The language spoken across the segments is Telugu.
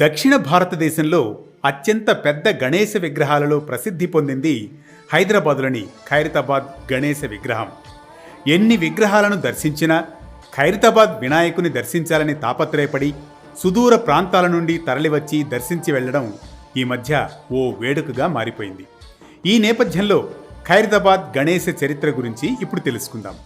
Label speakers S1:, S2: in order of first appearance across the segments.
S1: దక్షిణ భారతదేశంలో అత్యంత పెద్ద గణేశ విగ్రహాలలో ప్రసిద్ధి పొందింది హైదరాబాదులోని ఖైరతాబాద్ గణేశ విగ్రహం. ఎన్ని విగ్రహాలను దర్శించినా ఖైరతాబాద్ వినాయకుని దర్శించాలని తాపత్రయపడి సుదూర ప్రాంతాల నుండి తరలివచ్చి దర్శించి వెళ్లడం ఈ మధ్య ఓ వేడుకగా మారిపోయింది. ఈ నేపథ్యంలో ఖైరతాబాద్ గణేశ చరిత్ర గురించి ఇప్పుడు తెలుసుకుందాం.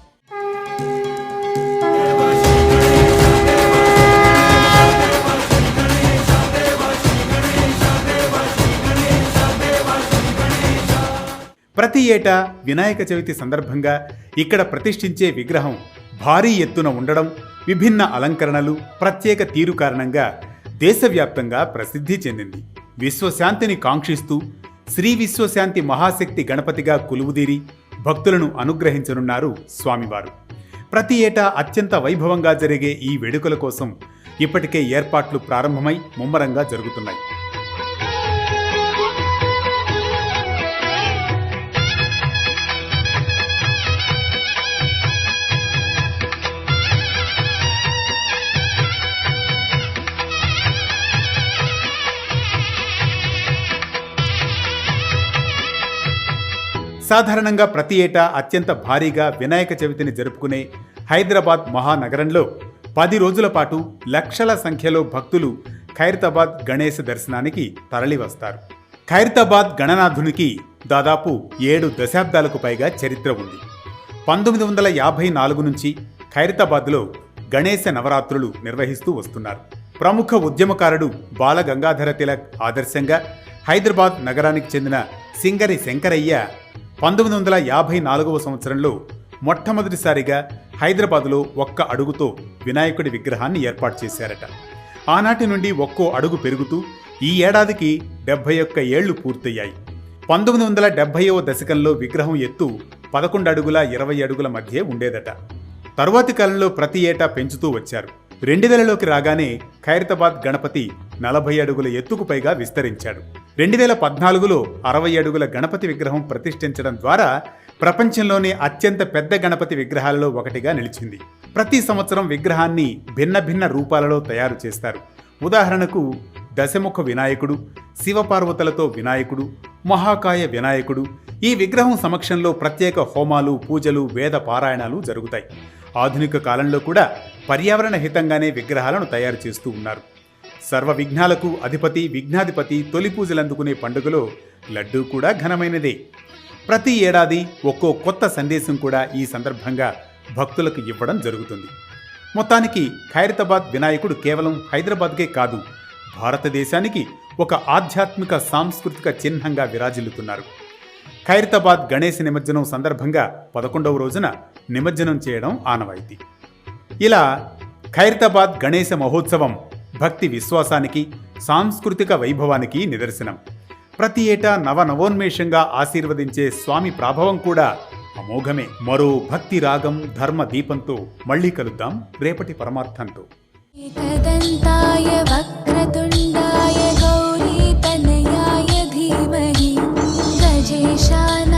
S1: ప్రతి ఏటా వినాయక చవితి సందర్భంగా ఇక్కడ ప్రతిష్ఠించే విగ్రహం భారీ ఎత్తున ఉండడం, విభిన్న అలంకరణలు, ప్రత్యేక తీరు కారణంగా దేశవ్యాప్తంగా ప్రసిద్ధి చెందింది. విశ్వశాంతిని కాంక్షిస్తూ శ్రీ విశ్వశాంతి మహాశక్తి గణపతిగా కొలువుదీరి భక్తులను అనుగ్రహించనున్నారు స్వామివారు. ప్రతి ఏటా అత్యంత వైభవంగా జరిగే ఈ వేడుకల కోసం ఇప్పటికే ఏర్పాట్లు ప్రారంభమై ముమ్మరంగా జరుగుతున్నాయి. సాధారణంగా ప్రతి ఏటా అత్యంత భారీగా వినాయక చవితిని జరుపుకునే హైదరాబాద్ మహానగరంలో 10 రోజుల పాటు లక్షల సంఖ్యలో భక్తులు ఖైరతాబాద్ గణేశ దర్శనానికి తరలివస్తారు. ఖైరతాబాద్ గణనాథునికి దాదాపు 7 దశాబ్దాలకు పైగా చరిత్ర ఉంది. 1954 నుంచి ఖైరతాబాద్లో గణేశ నవరాత్రులు నిర్వహిస్తూ వస్తున్నారు. ప్రముఖ ఉద్యమకారుడు బాల గంగాధర తిలక్ ఆదర్శంగా హైదరాబాద్ నగరానికి చెందిన సింగరి శంకరయ్య 1954వ సంవత్సరంలో మొట్టమొదటిసారిగా హైదరాబాదులో ఒక్క అడుగుతో వినాయకుడి విగ్రహాన్ని ఏర్పాటు చేశారట. ఆనాటి నుండి ఒక్కో అడుగు పెరుగుతూ ఈ ఏడాదికి 71 ఏళ్లు పూర్తయ్యాయి. 1970వ దశకంలో విగ్రహం ఎత్తు 11 అడుగుల 20 అడుగుల మధ్య ఉండేదట. తరువాతి కాలంలో ప్రతి ఏటా పెంచుతూ వచ్చారు. 2000లోకి రాగానే ఖైరతాబాద్ గణపతి 40 అడుగుల ఎత్తుకు పైగా విస్తరించాడు. 2014లో 60 అడుగుల గణపతి విగ్రహం ప్రతిష్ఠించడం ద్వారా ప్రపంచంలోనే అత్యంత పెద్ద గణపతి విగ్రహాలలో ఒకటిగా నిలిచింది. ప్రతి సంవత్సరం విగ్రహాన్ని భిన్న భిన్న రూపాలలో తయారు చేస్తారు. ఉదాహరణకు దశముఖ వినాయకుడు, శివపార్వతులతో వినాయకుడు, మహాకాయ వినాయకుడు. ఈ విగ్రహం సమక్షంలో ప్రత్యేక హోమాలు, పూజలు, వేద పారాయణాలు జరుగుతాయి. ఆధునిక కాలంలో కూడా పర్యావరణ హితంగానే విగ్రహాలను తయారు చేస్తూ ఉన్నారు. సర్వ విఘ్నాలకు అధిపతి విఘ్నాధిపతి తొలి పూజలందుకునే పండుగలో లడ్డూ కూడా ఘనమైనదే. ప్రతి ఏడాది ఒక్కో కొత్త సందేశం కూడా ఈ సందర్భంగా భక్తులకు ఇవ్వడం జరుగుతుంది. మొత్తానికి ఖైరతాబాద్ వినాయకుడు కేవలం హైదరాబాద్కే కాదు, భారతదేశానికి ఒక ఆధ్యాత్మిక సాంస్కృతిక చిహ్నంగా విరాజిల్లుతున్నారు. ఖైరతాబాద్ గణేశ నిమజ్జనం సందర్భంగా 11వ రోజున నిమజ్జనం చేయడం ఆనవాయితీ. ఇలా ఖైరతాబాద్ గణేశ మహోత్సవం భక్తి విశ్వాసానికి, సాంస్కృతిక వైభవానికి నిదర్శనం. ప్రతి ఏటా నవనవోన్మేషంగా ఆశీర్వదించే స్వామి ప్రాభవం కూడా అమోఘమే. మరో భక్తి రాగం, ధర్మ దీపంతో మళ్ళీ కలుద్దాం రేపటి పరమార్థంతో.
S2: ఏకదంతాయ వక్రతుండాయ గౌరీ తనయాయ ధీమహి గజేశాన